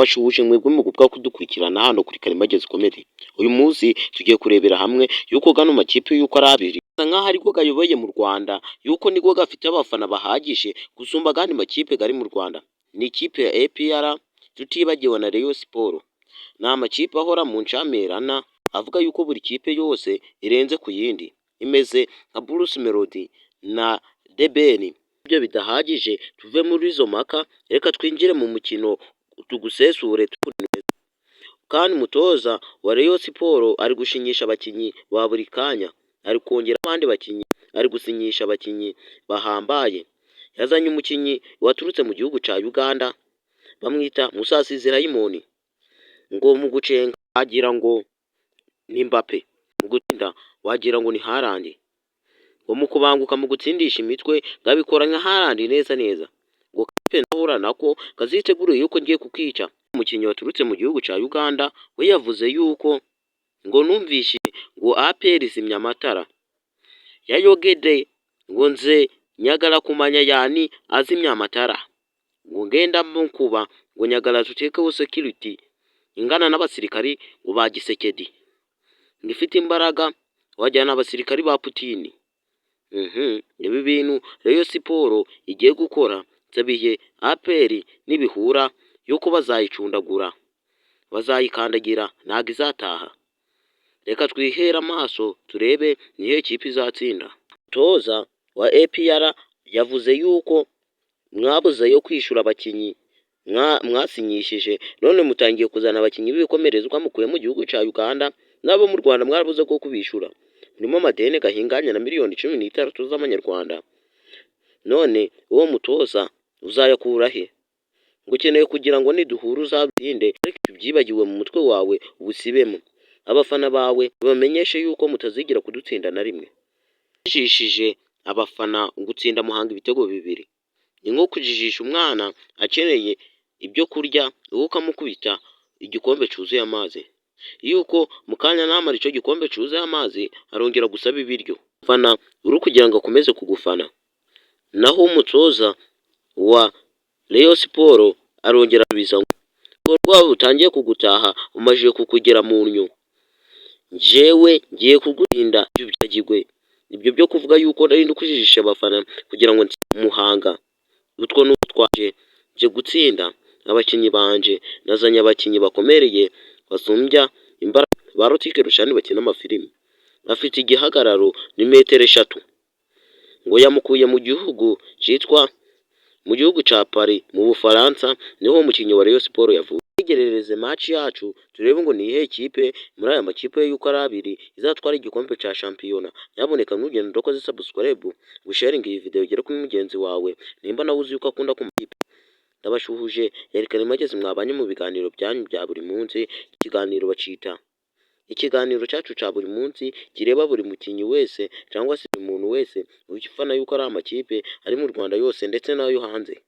Bashuje mwebwe mu gupfa kudukurikirana hano kuri Karimagezi Comedy. Uyu munsi tugiye kurebera hamwe yuko gano makipe yuko ari abiri nkaho ariko gayoboye mu Rwanda, yuko niko gafite abafana bahagije gusumba gandi makipe gari mu Rwanda. Ni ikipe ya APR tutibagiwe na Rayon Sport. Ni amakipe ahora mu nshamirana avuga yuko buri kipe yose irenze ku yindi, imeze nka Bruce Melody na Deben. Ibyo bidahagije tuve muri izo maka, reka twinjire mu mukino tugusesure kandi umutoza wa Rayon Sport ari gushinyisha abakinyi ba buri kanya, ari kongera abandi bakinyi, ari gusinyisha abakinyi bahambaye. Yazanye umukinyi waturutse mu gihugu ca Uganda bamwita Musasizi Raymond, ngo mu gucenga agira ngo ni Mbappe, mu gutsinda wagira ngo ni Haaland, ngo mu kubanguka mu gutsindisha imitwe ngabikora nka Haaland neza neza, ngo kape ndahura nako kaziteguriye yuko ngiye kukica. Umukinyi waturutse mu gihugu ca Uganda we yavuze yuko ngo numvishe ngo APR zimya amatara yayogede, ngo nze nyagala kumanya yani azimya amatara, ngo ngenda mukuba ngo nyagala tutekeho security ingana n'abasirikari ngo ba Gisekedi, ngifite imbaraga wajyana abasirikari ba Putin. Ibi bintu Rayon Sport igiye gukora nsabiye APR nibihura yuko bazayicundagura, bazayikandagira ntago izataha. Reka twihera amaso turebe nihe kipe izatsinda. Toza wa APR yavuze yuko mwabuze yo kwishura abakinyi mwasinyishije, none mutangiye kuzana abakinyi b'ibikomerezwa mukuye mu gihugu ca Uganda, nabo mu Rwanda mwarabuze ko kubishura. Murimo amadeni gahinganya na miliyoni 16 z'amanyarwanda. None uwo mutoza uzayakura he? Ngukeneye kugira ngo niduhura uzatsinde, ariko ibyibagiwe mu mutwe wawe ubusibemo. Abafana bawe bamenyeshe yuko mutazigira kudutsinda na rimwe. Jijishije abafana gutsinda Muhanga ibitego 2. Ni nko kujijisha umwana akeneye ibyo kurya ukamukubita igikombe cyuzuye amazi, yuko mukanya namara ico gikombe cyuzuye amazi arongera gusaba ibiryo. Fana uri kugira ngo akomeze kugufana, naho umutoza wa Rayon Sport arongera biza ngo rwabo utangiye kugutaha umajije kukugera mu nyo, jewe ngiye kugutinda byagigwe. Ibyo byo kuvuga yuko nari ndukujijisha abafana kugira ngo Muhanga utwo n'utwaje je gutsinda abakinyi banje, nazanye abakinyi bakomereye basumbya imbaraga ba Rotike Rushani bakina amafilimi, afite igihagararo ni metero 3, ngo yamukuye mu gihugu citwa mu gihugu ca Paris mu Bufaransa, niho umukinyi wa Rayon Sport yavuye. Tegerereze match yacu turebe ngo ni ihe kipe muri aya makipe yuko ari abiri izatwara igikombe ca championa. Nyaboneka ntugende udokoze subscribe, gusharing iyi video igere kuri mugenzi wawe nimba nawe uzi yuko akunda ku makipe. Ndabashuhuje yari Karimagezi, mwabanye mu biganiro byanyu bya buri munsi. Ikiganiro bacita ikiganiro cyacu ca buri munsi kireba buri mukinyi wese cyangwa se umuntu wese ugifana yuko ari amakipe ari mu Rwanda yose ndetse nayo hanze.